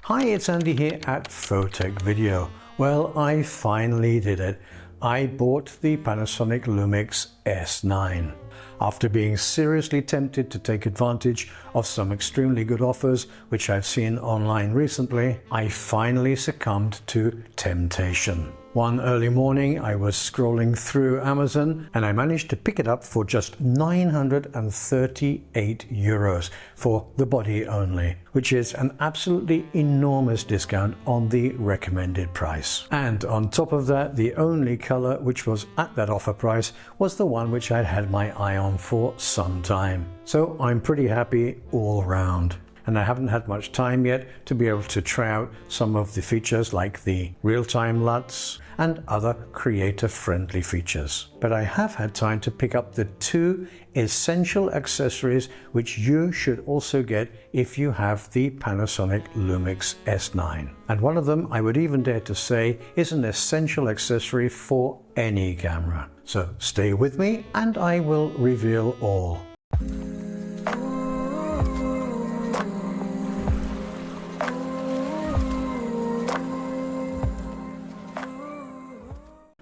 Hi, it's Andy here at Photech Video. Well, I finally did it. I bought the Panasonic Lumix S9. After being seriously tempted to take advantage of some extremely good offers which I've seen online recently, I finally succumbed to temptation. One early morning I was scrolling through Amazon and I managed to pick it up for just 938 euros for the body only, which is an absolutely enormous discount on the recommended price. And on top of that, the only color which was at that offer price was the one which I'd had my eye on for some time. So I'm pretty happy all round. And I haven't had much time yet to be able to try out some of the features like the real-time LUTs and other creator-friendly features. But I have had time to pick up the two essential accessories which you should also get if you have the Panasonic Lumix S9. And one of them, I would even dare to say, is an essential accessory for any camera. So stay with me and I will reveal all.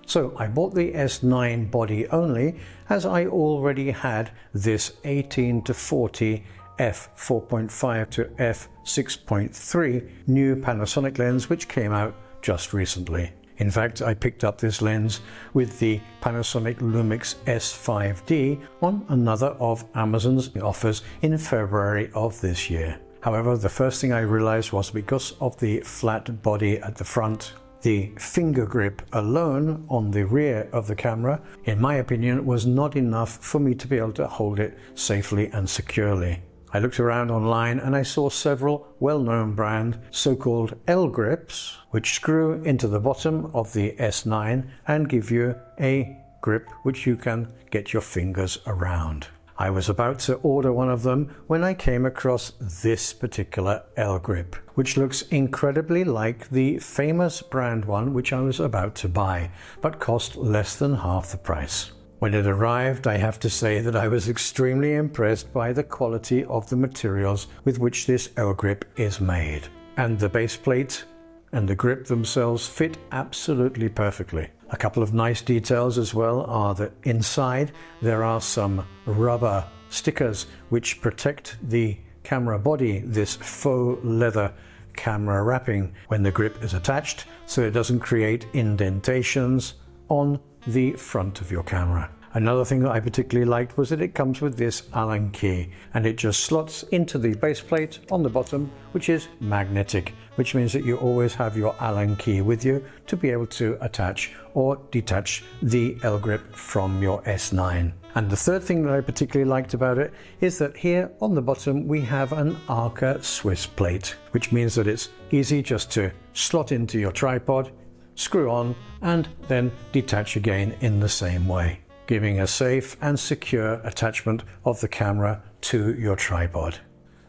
So I bought the S9 body only as I already had this 18-40 f4.5 to f6.3 new Panasonic lens which came out just recently. In fact, I picked up this lens with the Panasonic Lumix S5D on another of Amazon's offers in February of this year. However, the first thing I realized was because of the flat body at the front, the finger grip alone on the rear of the camera, in my opinion, was not enough for me to be able to hold it safely and securely. I looked around online and I saw several well-known brand so-called L grips, which screw into the bottom of the S9 and give you a grip which you can get your fingers around. I was about to order one of them when I came across this particular L grip, which looks incredibly like the famous brand one which I was about to buy, but cost less than half the price. When it arrived, I have to say that I was extremely impressed by the quality of the materials with which this L grip is made. And the base plate and the grip themselves fit absolutely perfectly. A couple of nice details as well are that inside there are some rubber stickers which protect the camera body, this faux leather camera wrapping, when the grip is attached, so it doesn't create indentations on the front of your camera. Another thing that I particularly liked was that it comes with this Allen key and it just slots into the base plate on the bottom, which is magnetic, which means that you always have your Allen key with you to be able to attach or detach the L grip from your S9. And the third thing that I particularly liked about it is that here on the bottom we have an Arca Swiss plate, which means that it's easy just to slot into your tripod, screw on and then detach again in the same way, giving a safe and secure attachment of the camera to your tripod.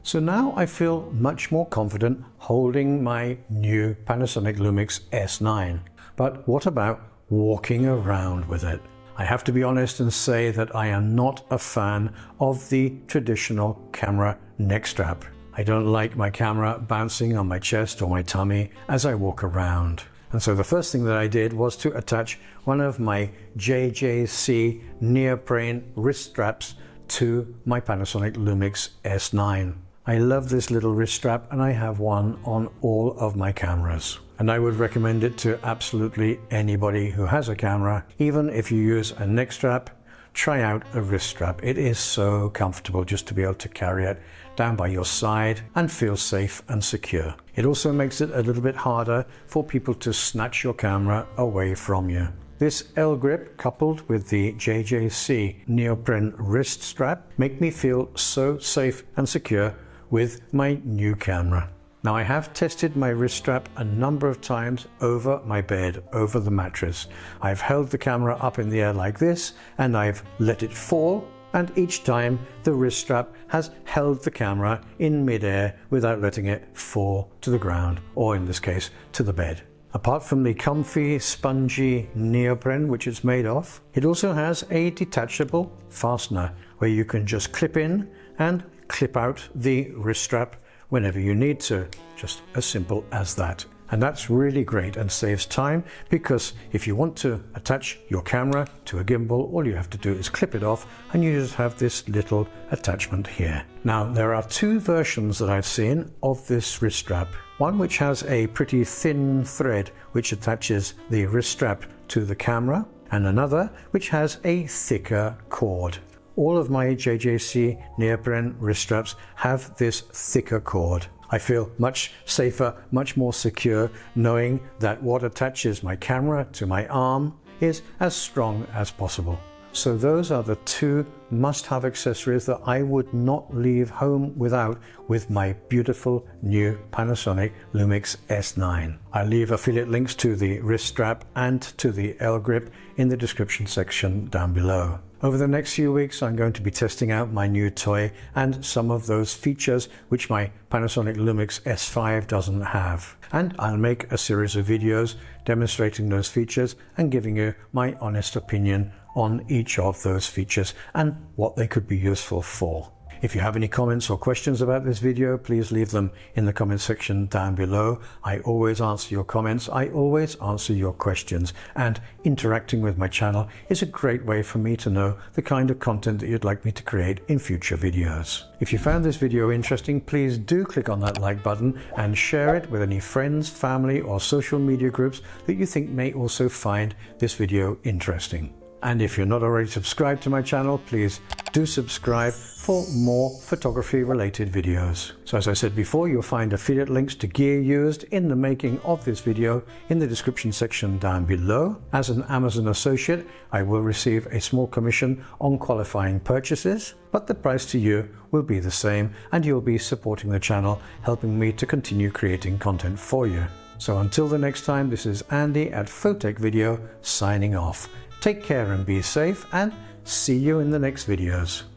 So now I feel much more confident holding my new Panasonic Lumix S9. But what about walking around with it? I have to be honest and say that I am not a fan of the traditional camera neck strap. I don't like my camera bouncing on my chest or my tummy as I walk around. And so the first thing that I did was to attach one of my JJC neoprene wrist straps to my Panasonic Lumix S9. I love this little wrist strap and I have one on all of my cameras. And I would recommend it to absolutely anybody who has a camera. Even if you use a neck strap, try out a wrist strap. It is so comfortable just to be able to carry it down by your side and feel safe and secure. It also makes it a little bit harder for people to snatch your camera away from you. This L grip coupled with the JJC neoprene wrist strap make me feel so safe and secure with my new camera. Now I have tested my wrist strap a number of times over my bed, over the mattress. I've held the camera up in the air like this and I've let it fall, and each time the wrist strap has held the camera in midair without letting it fall to the ground, or in this case to the bed. Apart from the comfy, spongy neoprene which it's made of, it also has a detachable fastener where you can just clip in and clip out the wrist strap whenever you need to. Just as simple as that. And that's really great and saves time, because if you want to attach your camera to a gimbal, all you have to do is clip it off and you just have this little attachment here. Now, there are two versions that I've seen of this wrist strap. One which has a pretty thin thread which attaches the wrist strap to the camera, and another which has a thicker cord. All of my JJC neoprene wrist straps have this thicker cord. I feel much safer, much more secure, knowing that what attaches my camera to my arm is as strong as possible. So those are the two must-have accessories that I would not leave home without with my beautiful new Panasonic Lumix S9. I'll leave affiliate links to the wrist strap and to the L grip in the description section down below. Over the next few weeks, I'm going to be testing out my new toy and some of those features which my Panasonic Lumix S5 doesn't have. And I'll make a series of videos demonstrating those features and giving you my honest opinion on each of those features and what they could be useful for. If you have any comments or questions about this video, please leave them in the comment section down below. I always answer your comments, I always answer your questions, and interacting with my channel is a great way for me to know the kind of content that you'd like me to create in future videos. If you found this video interesting, please do click on that like button and share it with any friends, family, or social media groups that you think may also find this video interesting. And if you're not already subscribed to my channel, please do subscribe for more photography related videos. So as I said before, you'll find affiliate links to gear used in the making of this video in the description section down below. As an Amazon associate, I will receive a small commission on qualifying purchases, but the price to you will be the same, and you'll be supporting the channel, helping me to continue creating content for you. So until the next time, this is Andy at Photech Video signing off. Take care and be safe, and see you in the next videos.